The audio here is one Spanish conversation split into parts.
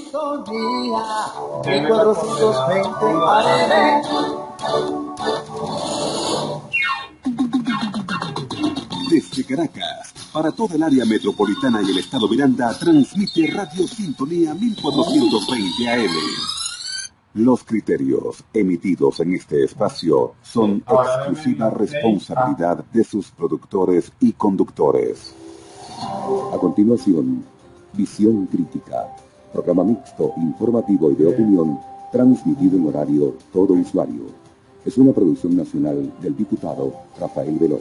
Sintonía 1420 AM. Desde Caracas, para toda el área metropolitana y el estado Miranda, transmite Radio Sintonía 1420 AM. Los criterios emitidos en este espacio son exclusiva responsabilidad de sus productores y conductores. A continuación, Visión Crítica, programa mixto, informativo y de opinión, transmitido en horario todo usuario. Es una producción nacional del diputado Rafael Veloz.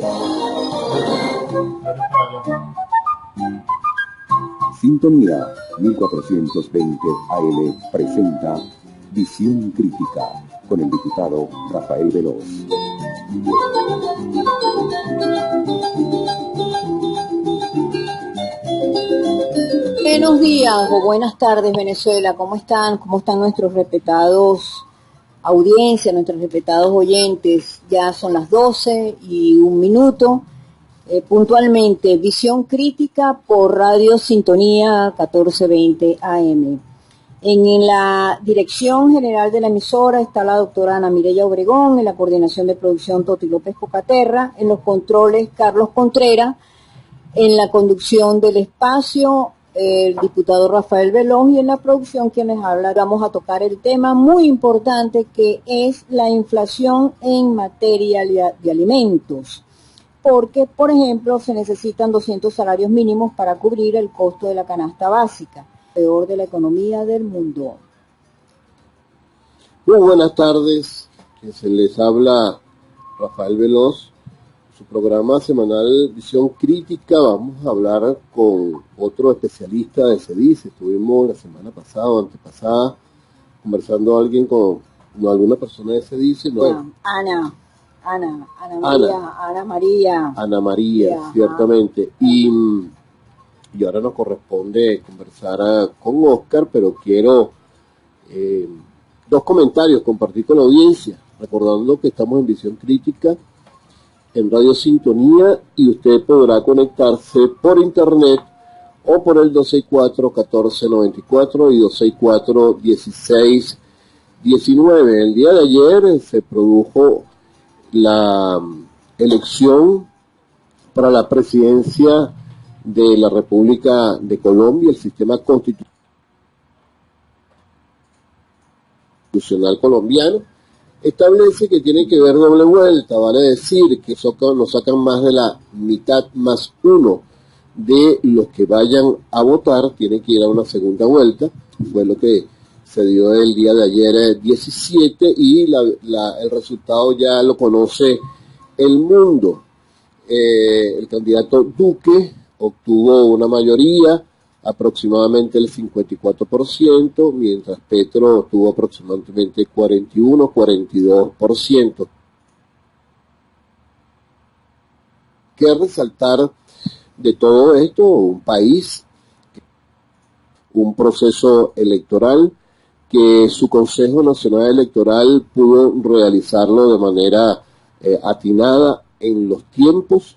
Sintonía 1420 AM presenta Visión Crítica con el diputado Rafael Veloz. Buenos días o buenas tardes, Venezuela. ¿Cómo están? ¿Cómo están nuestros respetados audiencia, nuestros respetados oyentes? Ya son las 12:01. Puntualmente, Visión Crítica por Radio Sintonía 1420 AM. En la dirección general de la emisora está la doctora Ana Mireya Obregón, en la coordinación de producción Toti López Cocaterra, en los controles Carlos Contreras, en la conducción del espacio el diputado Rafael Veloz, y en la producción quienes hablan. Vamos a tocar el tema muy importante que es la inflación en materia de alimentos. Porque, por ejemplo, se necesitan 200 salarios mínimos para cubrir el costo de la canasta básica, peor de la economía del mundo. Muy buenas tardes, que se les habla Rafael Veloz, su programa semanal Visión Crítica. Vamos a hablar con otro especialista de CEDICE. Estuvimos la semana pasada o antepasada conversando con alguna persona de CEDICE. No, Ana María, ciertamente. Y ahora nos corresponde conversar con Oscar, pero quiero dos comentarios compartir con la audiencia, recordando que estamos en Visión Crítica en Radio Sintonía y usted podrá conectarse por internet o por el 264-1494 y 264-1619. El día de ayer se produjo la elección para la presidencia de la República de Colombia. El sistema constitucional colombiano establece que tiene que haber doble vuelta, vale decir que nos sacan más de la mitad más uno de los que vayan a votar, tiene que ir a una segunda vuelta. Fue lo que se dio el día de ayer 17 y el resultado ya lo conoce el mundo. El candidato Duque obtuvo una mayoría, aproximadamente el 54%, mientras Petro obtuvo aproximadamente 41-42%. ¿Qué resaltar de todo esto? Un proceso electoral que su Consejo Nacional Electoral pudo realizarlo de manera atinada en los tiempos,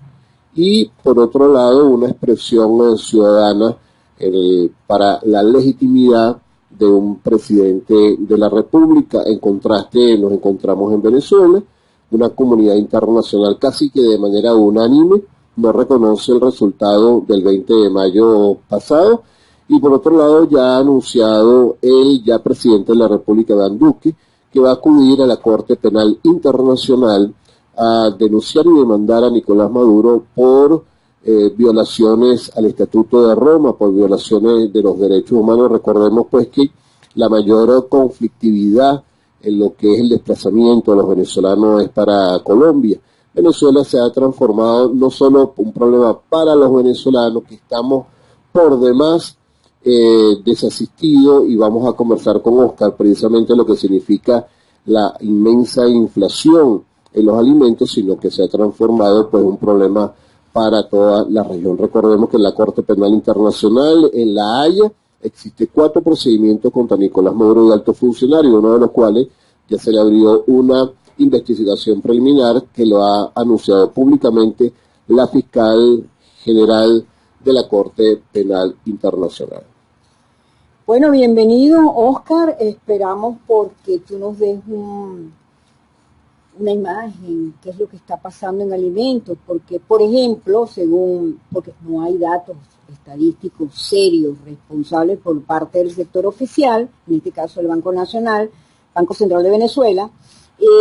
y por otro lado una expresión ciudadana para la legitimidad de un presidente de la República. En contraste, nos encontramos en Venezuela, una comunidad internacional casi que de manera unánime no reconoce el resultado del 20 de mayo pasado, y por otro lado ya ha anunciado el ya presidente de la República, Iván Duque, que va a acudir a la Corte Penal Internacional a denunciar y demandar a Nicolás Maduro por violaciones al Estatuto de Roma, por violaciones de los derechos humanos. Recordemos pues que la mayor conflictividad en lo que es el desplazamiento de los venezolanos es para Colombia. Venezuela se ha transformado no solo un problema para los venezolanos, que estamos por demás desasistidos, y vamos a conversar con Oscar precisamente lo que significa la inmensa inflación en los alimentos, sino que se ha transformado pues un problema para toda la región. Recordemos que en la Corte Penal Internacional, en La Haya, existe 4 procedimientos contra Nicolás Maduro y altos funcionarios, uno de los cuales ya se le abrió una investigación preliminar que lo ha anunciado públicamente la fiscal general de la Corte Penal Internacional. Bueno, bienvenido, Oscar. Esperamos porque tú nos des una imagen, qué es lo que está pasando en alimentos, porque, por ejemplo, porque no hay datos estadísticos serios, responsables por parte del sector oficial, en este caso el Banco Nacional, Banco Central de Venezuela,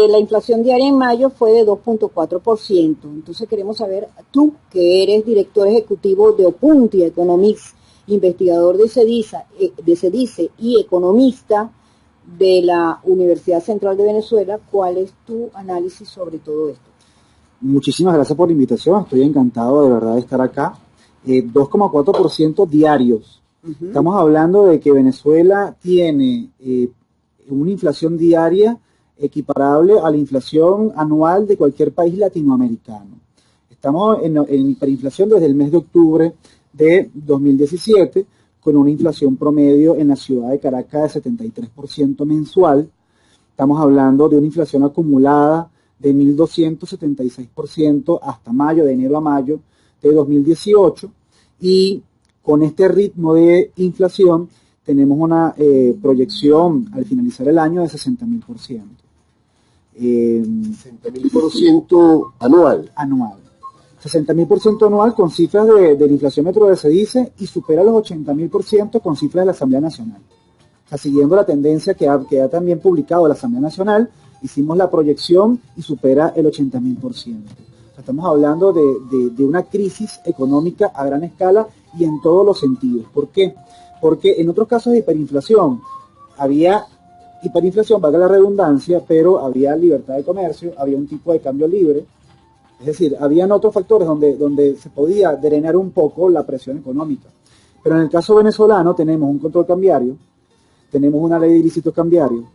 la inflación diaria en mayo fue de 2.4%. Entonces queremos saber, tú que eres director ejecutivo de Opuntia Economics, investigador de CEDICE y economista de la Universidad Central de Venezuela, ¿cuál es tu análisis sobre todo esto? Muchísimas gracias por la invitación, estoy encantado de verdad de estar acá. 2,4% diarios. Estamos hablando de que Venezuela tiene una inflación diaria equiparable a la inflación anual de cualquier país latinoamericano. Estamos en hiperinflación desde el mes de octubre de 2017, con una inflación promedio en la ciudad de Caracas de 73% mensual. Estamos hablando de una inflación acumulada de 1.276% hasta mayo, de enero a mayo de 2018, y con este ritmo de inflación tenemos una proyección al finalizar el año de 60.000%. 60.000% anual. Anual. 60.000% anual con cifras de la inflación metro de CEDICE y supera los 80.000% con cifras de la Asamblea Nacional. O sea, siguiendo la tendencia que ha también publicado la Asamblea Nacional, hicimos la proyección y supera el 80.000%. Estamos hablando de una crisis económica a gran escala y en todos los sentidos. ¿Por qué? Porque en otros casos de hiperinflación, había hiperinflación, valga la redundancia, pero había libertad de comercio, había un tipo de cambio libre, es decir, habían otros factores donde se podía drenar un poco la presión económica. Pero en el caso venezolano tenemos un control cambiario, tenemos una ley de ilícitos cambiarios,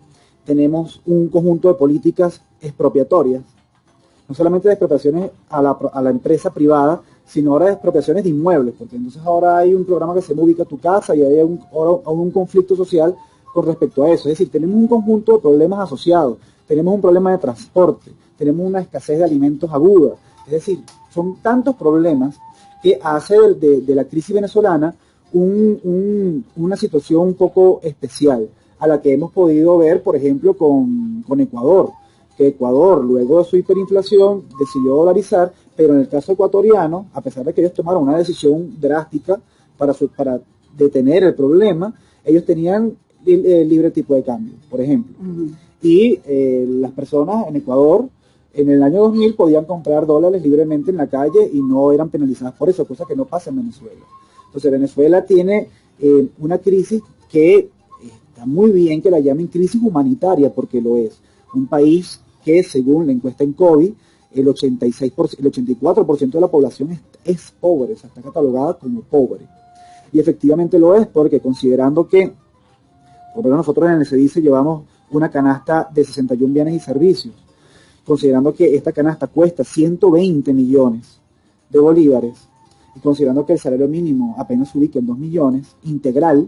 tenemos un conjunto de políticas expropiatorias, no solamente de expropiaciones a la empresa privada, sino ahora de expropiaciones de inmuebles, porque entonces ahora hay un programa que se llama Ubica tu Casa y hay un conflicto social con respecto a eso. Es decir, tenemos un conjunto de problemas asociados, tenemos un problema de transporte, tenemos una escasez de alimentos aguda, es decir, son tantos problemas que hace de la crisis venezolana una situación un poco especial, a la que hemos podido ver, por ejemplo, con Ecuador, que Ecuador, luego de su hiperinflación, decidió dolarizar, pero en el caso ecuatoriano, a pesar de que ellos tomaron una decisión drástica para detener el problema, ellos tenían libre tipo de cambio, por ejemplo. Y las personas en Ecuador, en el año 2000, podían comprar dólares libremente en la calle y no eran penalizadas por eso, cosa que no pasa en Venezuela. Entonces, Venezuela tiene una crisis que está muy bien que la llamen crisis humanitaria, porque lo es. Un país que, según la encuesta en COVID, el 84% de la población es pobre, o sea, está catalogada como pobre. Y efectivamente lo es, porque considerando que, por lo menos nosotros en el CEDICE llevamos una canasta de 61 bienes y servicios, considerando que esta canasta cuesta 120 millones de bolívares, y considerando que el salario mínimo apenas se ubica en 2 millones, integral,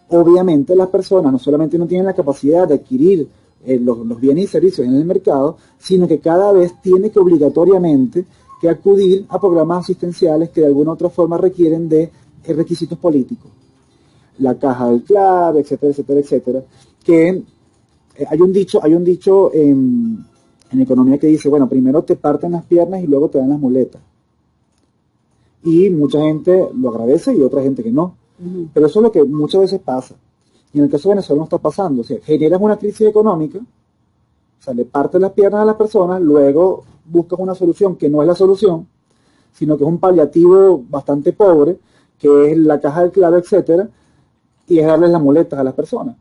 obviamente las personas no solamente no tienen la capacidad de adquirir los bienes y servicios en el mercado, sino que cada vez tiene que obligatoriamente que acudir a programas asistenciales que de alguna u otra forma requieren de requisitos políticos. La caja del CLAB, etcétera, etcétera, etcétera, que hay un dicho en economía que dice, bueno, primero te parten las piernas y luego te dan las muletas. Y mucha gente lo agradece y otra gente que no. Pero eso es lo que muchas veces pasa. Y en el caso de Venezuela no está pasando. O sea, generas una crisis económica, o sea, le partes las piernas a las personas, luego buscas una solución que no es la solución, sino que es un paliativo bastante pobre, que es la caja del clave, etcétera, y es darles las muletas a las personas.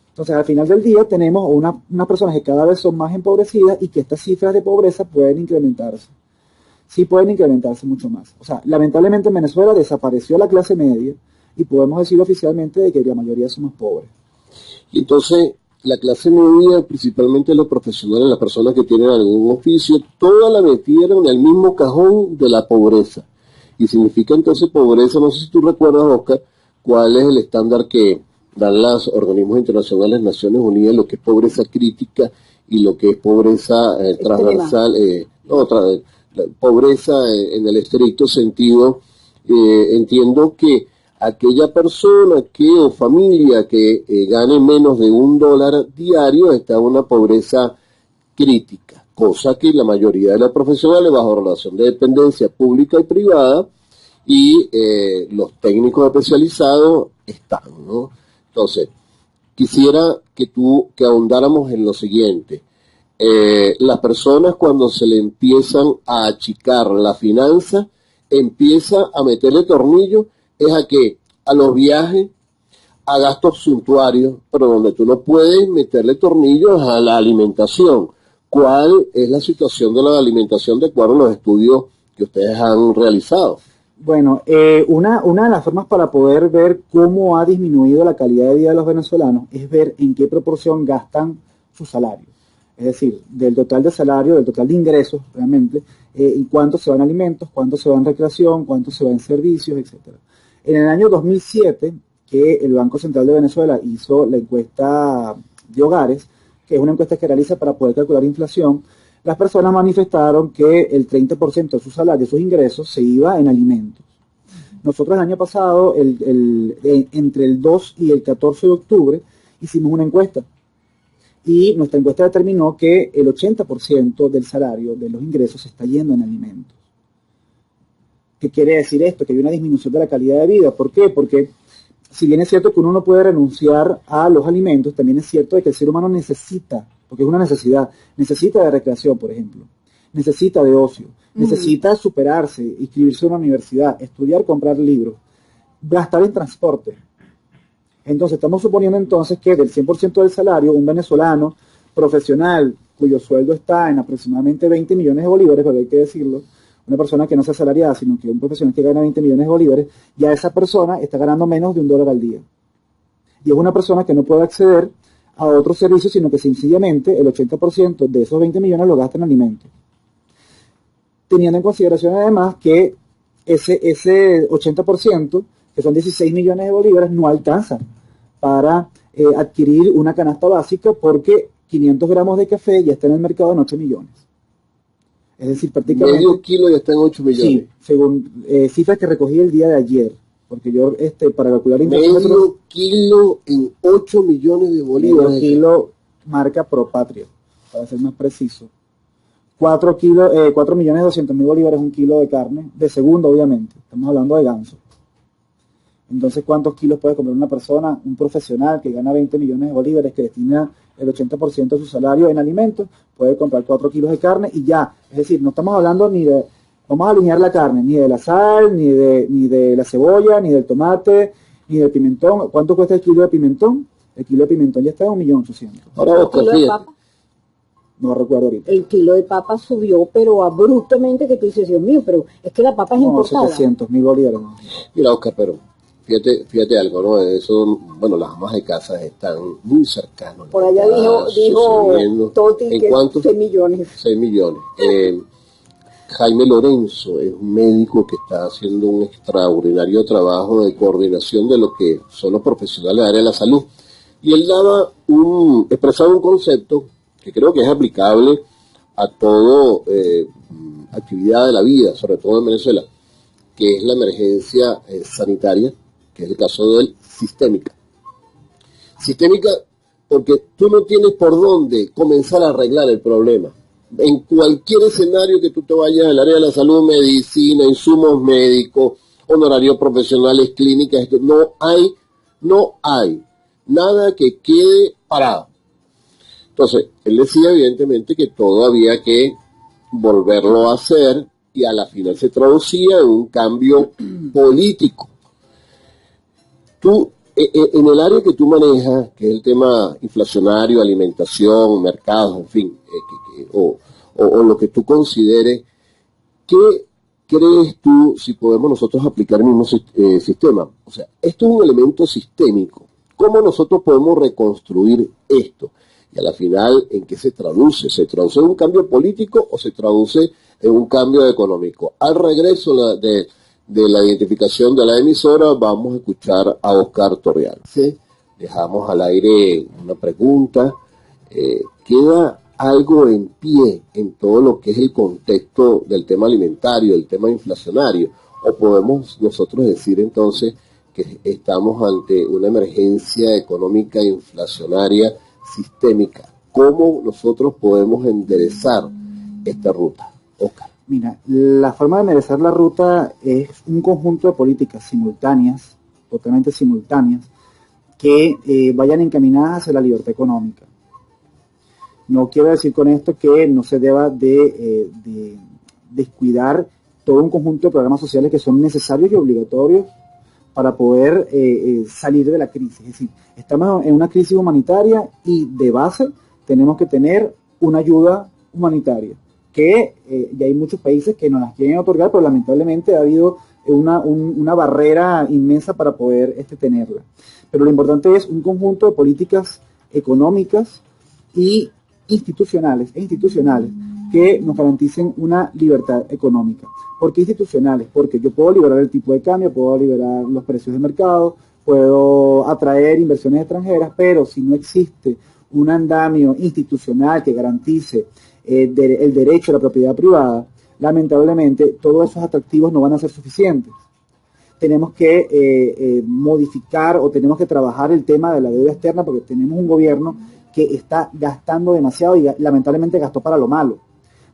Entonces, al final del día tenemos unas personas que cada vez son más empobrecidas y que estas cifras de pobreza pueden incrementarse. Sí pueden incrementarse mucho más. O sea, lamentablemente en Venezuela desapareció la clase media y podemos decir oficialmente de que la mayoría somos pobres. Y entonces, la clase media, principalmente los profesionales, las personas que tienen algún oficio, toda la metieron en el mismo cajón de la pobreza. Y significa entonces pobreza, no sé si tú recuerdas, Oscar, cuál es el estándar que dan los organismos internacionales, Naciones Unidas, lo que es pobreza crítica y lo que es pobreza transversal, pobreza en el estricto sentido. Entiendo que aquella persona o familia que gane menos de $1 diario está en una pobreza crítica, cosa que la mayoría de los profesionales bajo relación de dependencia pública y privada y los técnicos especializados están, ¿no? Entonces, quisiera que ahondáramos en lo siguiente. Las personas cuando se le empiezan a achicar la finanza, empieza a meterle tornillo, es a los viajes, a gastos suntuarios, pero donde tú no puedes meterle tornillos a la alimentación. ¿Cuál es la situación de la alimentación de acuerdo a los estudios que ustedes han realizado? Bueno, una de las formas para poder ver cómo ha disminuido la calidad de vida de los venezolanos es ver en qué proporción gastan su salario. Es decir, del total de salario, del total de ingresos, realmente, y cuánto se va en alimentos, cuánto se va en recreación, cuánto se va en servicios, etcétera. En el año 2007, que el Banco Central de Venezuela hizo la encuesta de hogares, que es una encuesta que realiza para poder calcular inflación, las personas manifestaron que el 30% de su salario, de sus ingresos, se iba en alimentos. Nosotros el año pasado, entre el 2 y el 14 de octubre, hicimos una encuesta. Y nuestra encuesta determinó que el 80% del salario, de los ingresos, se está yendo en alimentos. ¿Qué quiere decir esto? Que hay una disminución de la calidad de vida. ¿Por qué? Porque si bien es cierto que uno no puede renunciar a los alimentos, también es cierto de que el ser humano necesita, porque es una necesidad, necesita de recreación, por ejemplo, necesita de ocio, necesita superarse, inscribirse en una universidad, estudiar, comprar libros, gastar en transporte. Entonces estamos suponiendo entonces que del 100% del salario, un venezolano profesional cuyo sueldo está en aproximadamente 20 millones de bolívares, porque hay que decirlo, una persona que no sea asalariada, sino que un profesional que gana 20 millones de bolívares, ya esa persona está ganando menos de $1 al día. Y es una persona que no puede acceder a otros servicios, sino que sencillamente el 80% de esos 20 millones lo gasta en alimentos. Teniendo en consideración además que ese 80%, que son 16 millones de bolívares, no alcanza para adquirir una canasta básica porque 500 gramos de café ya está en el mercado en 8 millones. Es decir, prácticamente... Medio kilo ya está en 8 millones. Sí, según cifras que recogí el día de ayer. Porque yo, para calcular... Medio kilo en 8 millones de bolívares. Medio kilo marca Propatria, para ser más preciso. 4 millones 200 mil bolívares un kilo de carne, de segundo obviamente. Estamos hablando de ganso. Entonces, ¿cuántos kilos puede comprar una persona, un profesional que gana 20 millones de bolívares, que destina el 80% de su salario en alimentos? Puede comprar 4 kilos de carne y ya. Es decir, no estamos hablando ni de, vamos a alinear la carne, ni de la sal, ni de la cebolla, ni del tomate, ni del pimentón. ¿Cuánto cuesta el kilo de pimentón? El kilo de pimentón ya está en 1.800.000. Ahora, ¿el kilo de papa? No recuerdo ahorita. El kilo de papa subió, pero abruptamente, que tú dices, Dios mío, pero es que la papa es importada. 700.000 bolívares. ¿No? Mira, Oscar, pero fíjate algo, ¿no? Eso, bueno, las amas de casa están muy cercanas. Por allá dijo Toti ¿en que cuánto? 6 millones. 6 millones. Jaime Lorenzo es un médico que está haciendo un extraordinario trabajo de coordinación de lo que son los profesionales del área de la salud. Y él expresaba un concepto que creo que es aplicable a toda actividad de la vida, sobre todo en Venezuela, que es la emergencia sanitaria, que es el caso del sistémica. Sistémica porque tú no tienes por dónde comenzar a arreglar el problema. En cualquier escenario que tú te vayas al área de la salud, medicina, insumos médicos, honorarios profesionales, clínicas, no hay nada que quede parado. Entonces, él decía evidentemente que todo había que volverlo a hacer y a la final se traducía en un cambio político. Tú, en el área que tú manejas, que es el tema inflacionario, alimentación, mercados, en fin, o lo que tú consideres, ¿qué crees tú si podemos nosotros aplicar el mismo sistema? O sea, esto es un elemento sistémico. ¿Cómo nosotros podemos reconstruir esto? Y a la final, ¿en qué se traduce? ¿Se traduce en un cambio político o se traduce en un cambio económico? Al regreso de la identificación de la emisora, vamos a escuchar a Oscar Torreal. ¿Sí? Dejamos al aire una pregunta. ¿Queda algo en pie en todo lo que es el contexto del tema alimentario, del tema inflacionario? ¿O podemos nosotros decir entonces que estamos ante una emergencia económica e inflacionaria sistémica. ¿Cómo nosotros podemos enderezar esta ruta, Oscar? Mira, la forma de enderezar la ruta es un conjunto de políticas simultáneas, totalmente simultáneas, que vayan encaminadas hacia la libertad económica. No quiero decir con esto que no se deba de descuidar todo un conjunto de programas sociales que son necesarios y obligatorios para poder salir de la crisis. Es decir, estamos en una crisis humanitaria y de base tenemos que tener una ayuda humanitaria, que ya hay muchos países que nos las quieren otorgar, pero lamentablemente ha habido una barrera inmensa para poder tenerla. Pero lo importante es un conjunto de políticas económicas y institucionales que nos garanticen una libertad económica. ¿Por qué institucionales? Porque yo puedo liberar el tipo de cambio, puedo liberar los precios de mercado, puedo atraer inversiones extranjeras, pero si no existe un andamio institucional que garantice el derecho a la propiedad privada, lamentablemente todos esos atractivos no van a ser suficientes. Tenemos que modificar o tenemos que trabajar el tema de la deuda externa, porque tenemos un gobierno que está gastando demasiado y lamentablemente gastó para lo malo.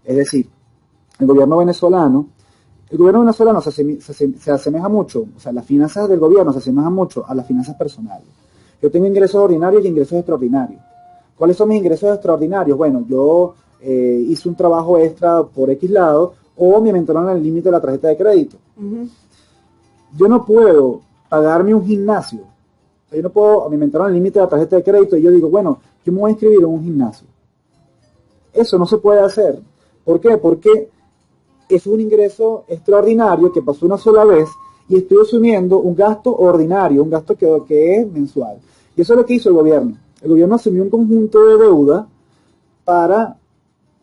Es decir, el gobierno venezolano se asemeja mucho, o sea, las finanzas del gobierno se asemejan mucho a las finanzas personales. Yo tengo ingresos ordinarios y ingresos extraordinarios. ¿Cuáles son mis ingresos extraordinarios? Bueno, yo hice un trabajo extra por X lado, o me aumentaron el límite de la tarjeta de crédito. Uh-huh. Yo no puedo pagarme un gimnasio. Yo no puedo, me aumentaron el límite de la tarjeta de crédito y yo digo, bueno, yo me voy a inscribir en un gimnasio. Eso no se puede hacer. ¿Por qué? Porque es un ingreso extraordinario que pasó una sola vez y estoy asumiendo un gasto ordinario, un gasto que es mensual. Y eso es lo que hizo el gobierno. El gobierno asumió un conjunto de deuda para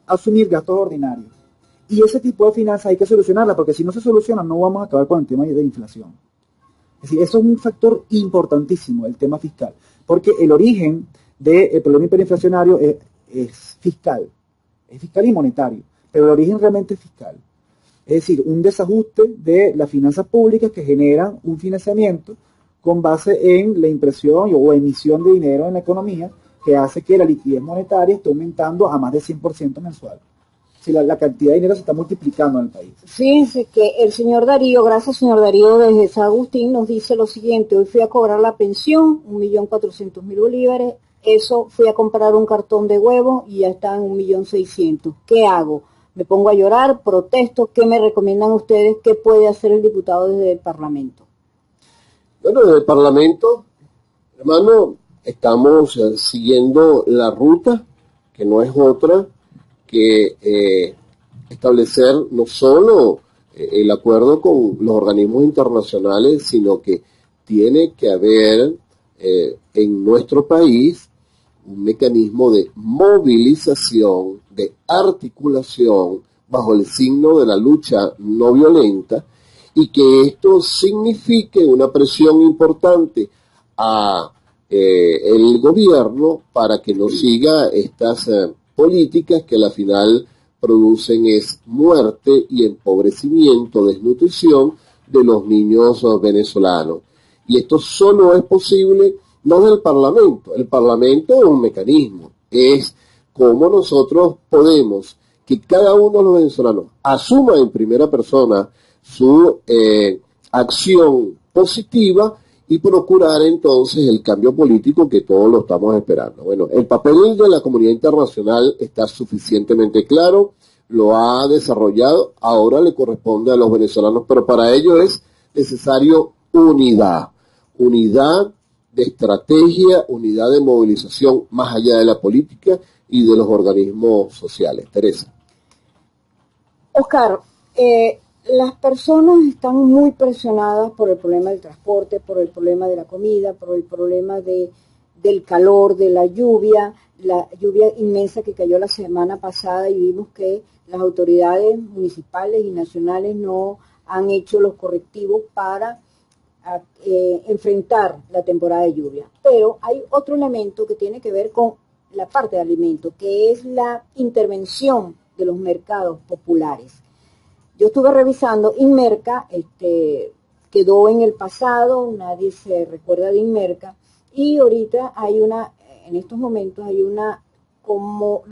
asumir gastos ordinarios. Y ese tipo de finanzas hay que solucionarla, porque si no se soluciona no vamos a acabar con el tema de inflación. Es decir, eso es un factor importantísimo, el tema fiscal, porque el origen del problema hiperinflacionario es fiscal y monetario, pero el origen realmente es fiscal. Es decir, un desajuste de las finanzas públicas que generan un financiamiento con base en la impresión o emisión de dinero en la economía, que hace que la liquidez monetaria esté aumentando a más de 100% mensual. Si la cantidad de dinero se está multiplicando en el país. Fíjense que el señor Darío, gracias señor Darío desde San Agustín, nos dice lo siguiente: hoy fui a cobrar la pensión, 1.400.000 bolívares, eso fui a comprar un cartón de huevos y ya está en 1.600.000. ¿Qué hago? Me pongo a llorar, protesto. ¿Qué me recomiendan ustedes? ¿Qué puede hacer el diputado desde el Parlamento? Bueno, desde el Parlamento, hermano, estamos siguiendo la ruta, que no es otra que establecer no solo el acuerdo con los organismos internacionales, sino que tiene que haber en nuestro país un mecanismo de movilización, de articulación bajo el signo de la lucha no violenta, y que esto signifique una presión importante a el gobierno para que no siga estas políticas que a la final producen es muerte y empobrecimiento, desnutrición de los niños venezolanos. Y esto solo es posible no del Parlamento. El Parlamento es un mecanismo, es cómo nosotros podemos que cada uno de los venezolanos asuma en primera persona su acción positiva y procurar entonces el cambio político que todos lo estamos esperando. Bueno, el papel de la comunidad internacional está suficientemente claro, lo ha desarrollado, ahora le corresponde a los venezolanos, pero para ello es necesario unidad de estrategia, unidad de movilización más allá de la política y de los organismos sociales. Teresa. Oscar, las personas están muy presionadas por el problema del transporte, por el problema de la comida, por el problema del calor, de la lluvia inmensa que cayó la semana pasada, y vimos que las autoridades municipales y nacionales no han hecho los correctivos para enfrentar la temporada de lluvia. Pero hay otro elemento que tiene que ver con la parte de alimentos, que es la intervención de los mercados populares. Yo estuve revisando Inmerca, que quedó en el pasado, nadie se recuerda de Inmerca, y ahorita hay en estos momentos hay una como